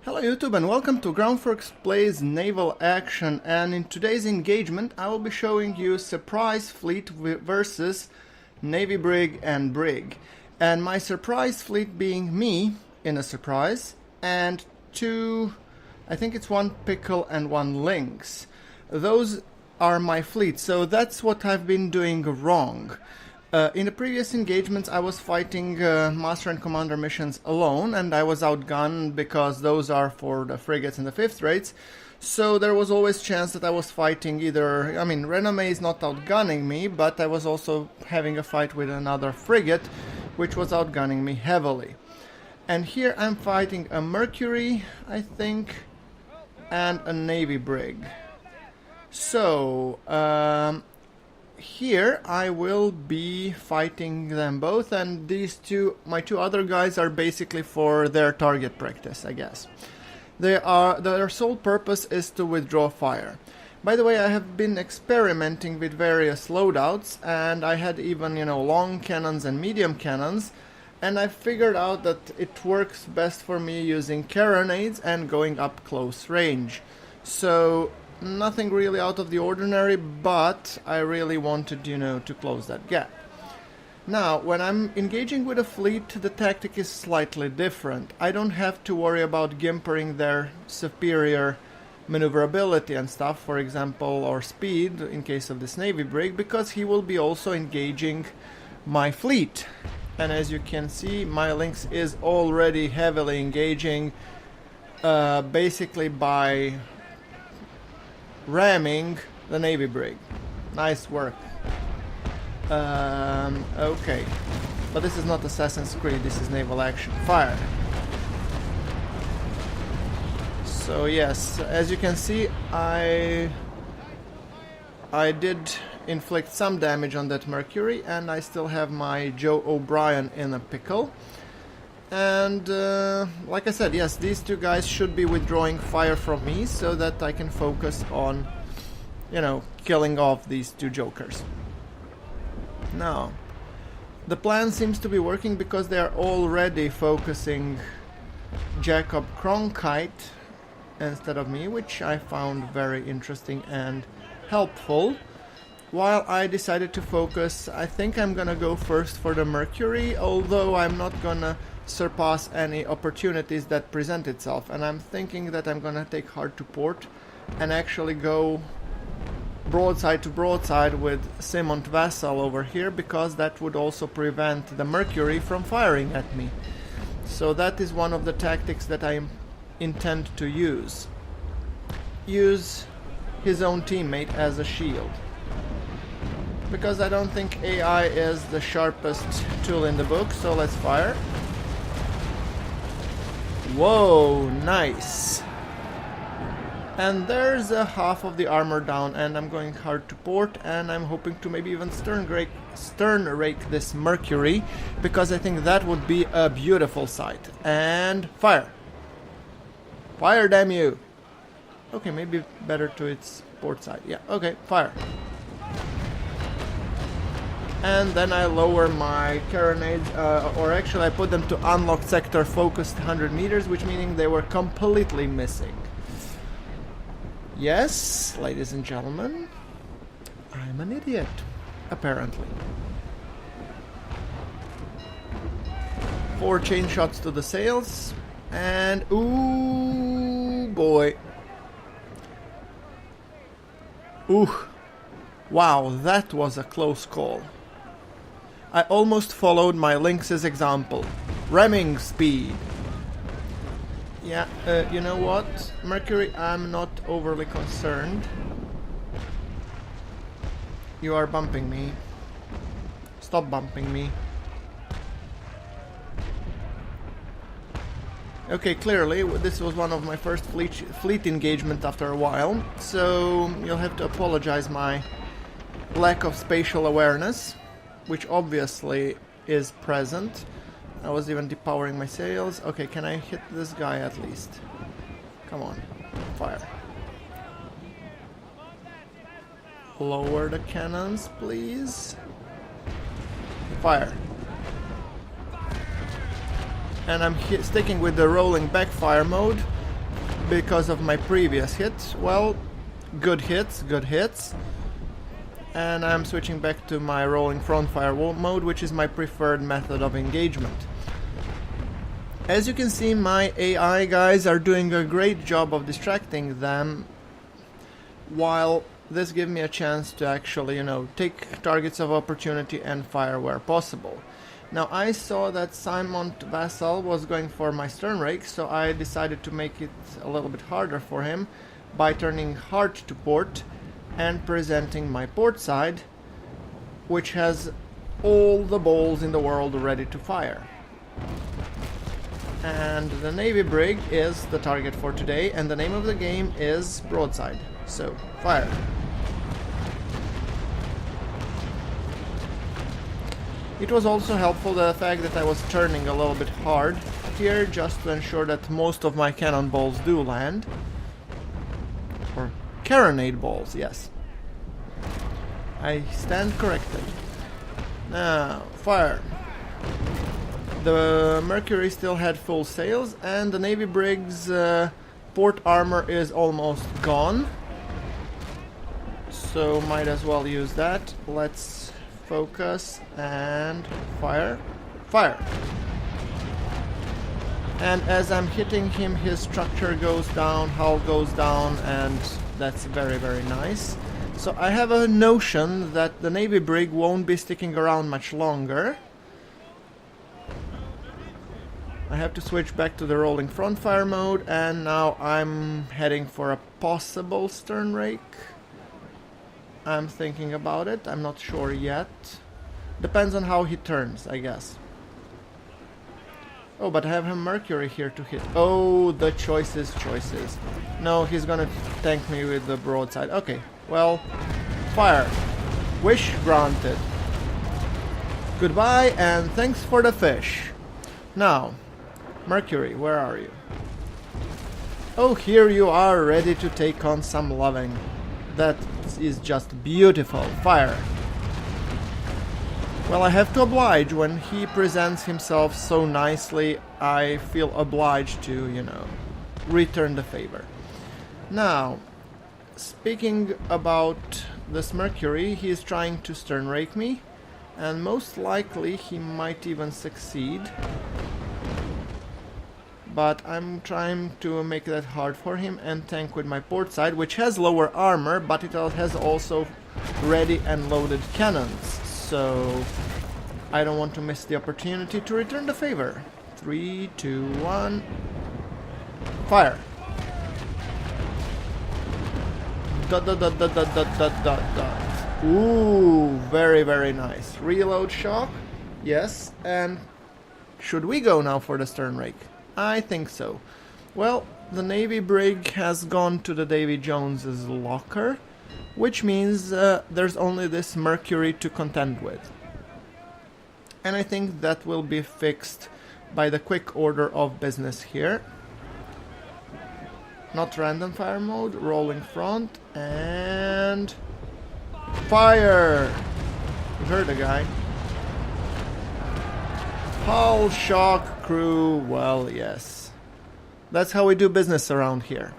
Hello YouTube and welcome to GrunfWorks Plays Naval Action, and in today's engagement I will be showing you Surprise Fleet versus Navy Brig and Brig. And my Surprise Fleet being me in a Surprise and two, I think it's one Pickle and one Lynx. Those are my fleet, so that's what I've been doing wrong. In the previous engagements I was fighting Master and Commander missions alone, and I was outgunned because those are for the frigates and the fifth rates. So there was always chance that I was fighting either, Renommee is not outgunning me, but I was also having a fight with another frigate, which was outgunning me heavily. And here I'm fighting a Mercury, I think, and a Navy Brig. So, here I will be fighting them both, and these two, my two other guys, are basically for their target practice, I guess. Their sole purpose is to withdraw fire. By the way, I have been experimenting with various loadouts, and I had even, long cannons and medium cannons, and I figured out that it works best for me using carronades and going up close range. So nothing really out of the ordinary, but I really wanted, to close that gap. Now, when I'm engaging with a fleet, the tactic is slightly different. I don't have to worry about gimpering their superior maneuverability and stuff, for example, or speed, in case of this Navy Brig, because he will be also engaging my fleet. And as you can see, my Lynx is already heavily engaging, basically by ramming the Navy Brig. Nice work. Okay. But this is not Assassin's Creed, this is Naval Action. Fire! So yes, as you can see, I did inflict some damage on that Mercury, and I still have my Joe O'Brien in a pickle. And like I said, yes, these two guys should be withdrawing fire from me so that I can focus on, killing off these two jokers. Now, the plan seems to be working because they are already focusing Jacob Cronkite instead of me, which I found very interesting and helpful. While I decided to focus, I think I'm gonna go first for the Mercury, although I'm not gonna surpass any opportunities that present itself, and I'm thinking that I'm gonna take hard to port and actually go broadside to broadside with Simont Vassal over here, because that would also prevent the Mercury from firing at me. So that is one of the tactics that I intend to use. Use his own teammate as a shield, because I don't think AI is the sharpest tool in the book. So let's fire. Whoa, nice. And there's a half of the armor down, and I'm going hard to port, and I'm hoping to maybe even stern rake this Mercury, because I think that would be a beautiful sight. And fire. Fire, damn you. Okay, maybe better to its port side. Yeah, okay, fire. And then I lower my carronades, or actually I put them to unlocked sector focused 100 meters, which meaning they were completely missing. Yes, ladies and gentlemen, I'm an idiot, apparently. 4 chain shots to the sails, and ooh boy. Ooh, wow, that was a close call. I almost followed my Lynx's example. Ramming speed. Yeah, you know what, Mercury, I'm not overly concerned. You are bumping me. Stop bumping me. Okay, clearly this was one of my first fleet engagement after a while, so you'll have to apologize my lack of spatial awareness, which obviously is present. I was even depowering my sails. Okay, can I hit this guy at least? Come on, fire. Lower the cannons, please. Fire. And I'm sticking with the rolling backfire mode because of my previous hit. Well, good hits, good hits. And I'm switching back to my rolling front fire mode, which is my preferred method of engagement. As you can see, my AI guys are doing a great job of distracting them, while this gives me a chance to actually, you know, take targets of opportunity and fire where possible. Now, I saw that Simon Vassal was going for my stern rake, so I decided to make it a little bit harder for him by turning hard to port and presenting my port side, which has all the balls in the world ready to fire. And the Navy Brig is the target for today, and the name of the game is broadside. So, fire. It was also helpful the fact that I was turning a little bit hard here, just to ensure that most of my cannonballs do land. Or carronade balls, yes. I stand corrected. Now, fire. The Mercury still had full sails, and the Navy Brig's port armor is almost gone. So might as well use that. Let's focus and fire. Fire! And as I'm hitting him, his structure goes down, hull goes down, and that's very, very nice. So I have a notion that the Navy Brig won't be sticking around much longer. I have to switch back to the rolling front fire mode, and now I'm heading for a possible stern rake. I'm thinking about it, I'm not sure yet. Depends on how he turns, I guess. Oh, but I have a Mercury here to hit. Oh, the choices. No, he's gonna tank me with the broadside. Okay, well, fire. Wish granted. Goodbye, and thanks for the fish. Now, Mercury, where are you? Oh, here you are, ready to take on some loving. That is just beautiful. Fire. Well, I have to oblige. When he presents himself so nicely, I feel obliged to, you know, return the favor. Now, speaking about this Mercury, he is trying to stern rake me, and most likely he might even succeed. But I'm trying to make that hard for him and tank with my port side, which has lower armor, but it has also ready and loaded cannons. So I don't want to miss the opportunity to return the favor. 3, 2, 1. Fire. Dot, dot, dot, dot, dot, dot, dot, dot, dot. Ooh, very, very nice. Reload shock. Yes, and should we go now for the stern rake? I think so. Well, the Navy Brig has gone to the Davy Jones's locker, which means there's only this Mercury to contend with. And I think that will be fixed by the quick order of business here. Not random fire mode, rolling front, and fire! You heard the guy. Hull shock crew, well, yes. That's how we do business around here.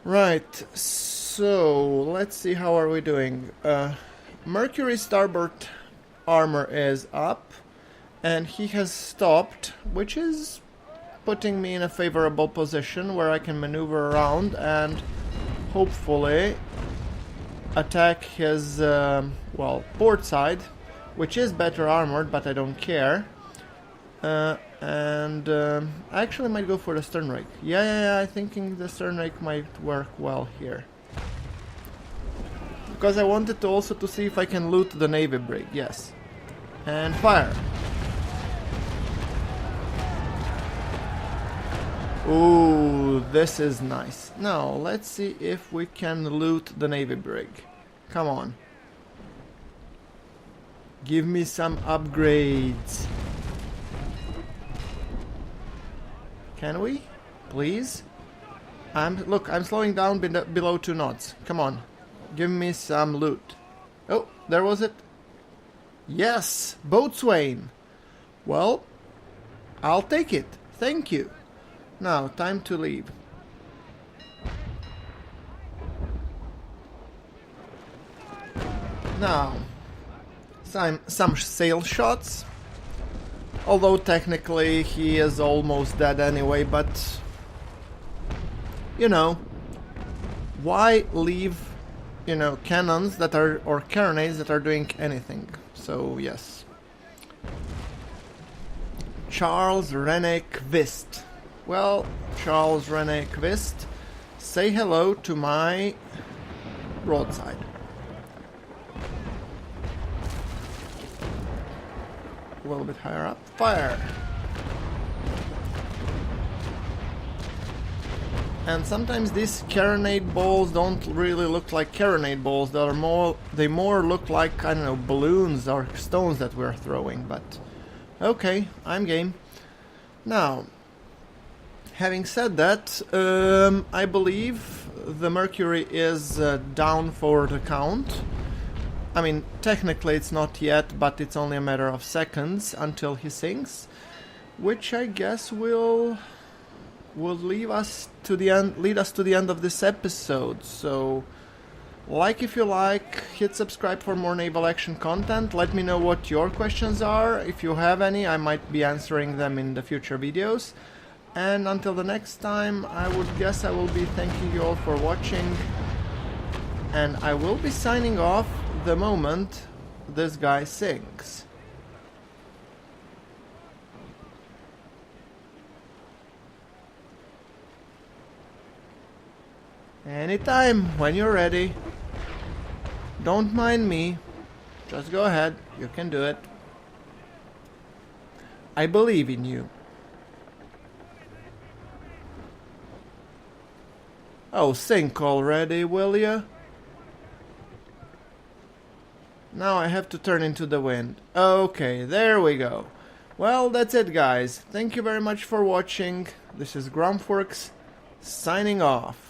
Right, so let's see how are we doing. Mercury starboard armor is up, and he has stopped, which is putting me in a favorable position where I can maneuver around and hopefully attack his, well, port side, which is better armored, but I don't care. And I actually might go for the stern rake. Yeah, I'm thinking the stern rake might work well here. Because I wanted to also to see if I can loot the Navy Brig, yes. And fire. Ooh, this is nice. Now, let's see if we can loot the Navy Brig. Come on. Give me some upgrades. Can we? Please? Look, I'm slowing down below 2 knots. Come on. Give me some loot. Oh, there was it. Yes! Boatswain! Well, I'll take it. Thank you. Now, time to leave. Now, some sail shots. Although technically he is almost dead anyway, but you know, why leave, you know, cannons that are, or carronades that are doing anything? So yes. Charles Rene Quist. Well, Charles Rene Quist, say hello to my broadside. A little bit higher up. Fire! And sometimes these carronade balls don't really look like carronade balls. They more look like, I don't know, balloons or stones that we're throwing. But okay, I'm game. Now, having said that, I believe the Mercury is down for the count. I mean, technically it's not yet, but it's only a matter of seconds until he sinks, which I guess will lead us to the end of this episode. So, like if you like, hit subscribe for more naval action content. Let me know what your questions are. If you have any, I might be answering them in the future videos. And until the next time, I would guess I will be thanking you all for watching, and I will be signing off the moment this guy sinks. Anytime when you're ready. Don't mind me. Just go ahead. You can do it. I believe in you. Oh, sink already, will ya? Now I have to turn into the wind. Okay, there we go. Well, that's it, guys. Thank you very much for watching. This is GrunfWorks, signing off.